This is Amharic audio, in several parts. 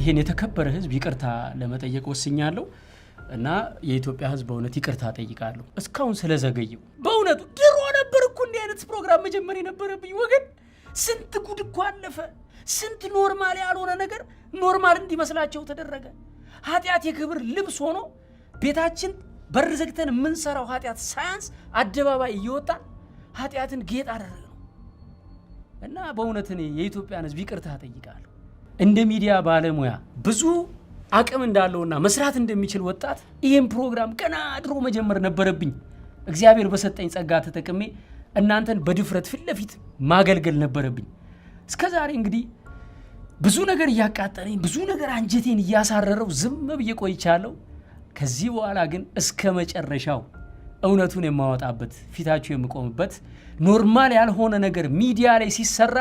ይሄን የተከበረ ህዝብ ይቅርታ ለመጠየቅ ወስኛለሁ እና የኢትዮጵያ ህዝብ በእውነት ይቅርታ ጠይቃለሁ እስካሁን ስለዘገየው። በእውነቱ ድሮ ነበር እኮ እንዲህ አይነት ፕሮግራም መጀመር የነበረብኝ ወገን። ስንት ጉድ እኮ አለፈ። ስንት ኖርማል ያልሆነ ነገር ኖርማል እንዲመስላቸው ተደረገ። ኃጢአት የክብር ልብስ ሆኖ ቤታችን በር ዘግተን የምንሰራው ኃጢአት ሳያንስ አደባባይ እየወጣ ኃጢአትን ጌጥ አደረገ ነው። እና በእውነት እኔ የኢትዮጵያን ህዝብ ይቅርታ ጠይቃለሁ። እንደ ሚዲያ ባለሙያ ብዙ አቅም እንዳለውና መስራት እንደሚችል ወጣት ይሄን ፕሮግራም ገና ድሮ መጀመር ነበረብኝ። እግዚአብሔር በሰጠኝ ጸጋ ተጠቅሜ እናንተን በድፍረት ፊት ለፊት ማገልገል ነበረብኝ። እስከዛሬ እንግዲህ ብዙ ነገር እያቃጠለኝ ብዙ ነገር አንጀቴን እያሳረረው ዝም ብዬ ቆይቻለሁ። ከዚህ በኋላ ግን እስከ መጨረሻው እውነቱን የማወጣበት ፊታችሁ የምቆምበት ኖርማል ያልሆነ ነገር ሚዲያ ላይ ሲሰራ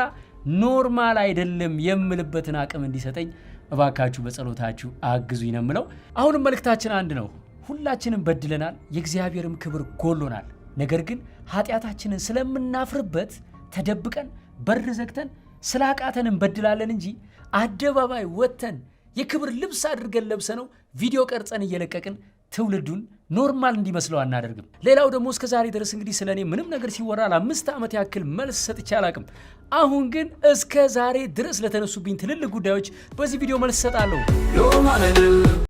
ኖርማል አይደለም የምልበትን አቅም እንዲሰጠኝ እባካችሁ በጸሎታችሁ አግዙኝ ነው የምለው። አሁንም መልእክታችን አንድ ነው። ሁላችንም በድለናል፣ የእግዚአብሔርም ክብር ጎሎናል። ነገር ግን ኃጢአታችንን ስለምናፍርበት ተደብቀን በር ዘግተን ስላቃተን እንበድላለን እንጂ አደባባይ ወጥተን የክብር ልብስ አድርገን ለብሰነው ቪዲዮ ቀርጸን እየለቀቅን ትውልዱን ኖርማል እንዲመስለው አናደርግም። ሌላው ደግሞ እስከ ዛሬ ድረስ እንግዲህ ስለኔ ምንም ነገር ሲወራ ለ5 ዓመት ያክል መልስ ሰጥቼ አላቅም። አሁን ግን እስከ ዛሬ ድረስ ለተነሱብኝ ትልልቅ ጉዳዮች በዚህ ቪዲዮ መልስ ሰጣለሁ።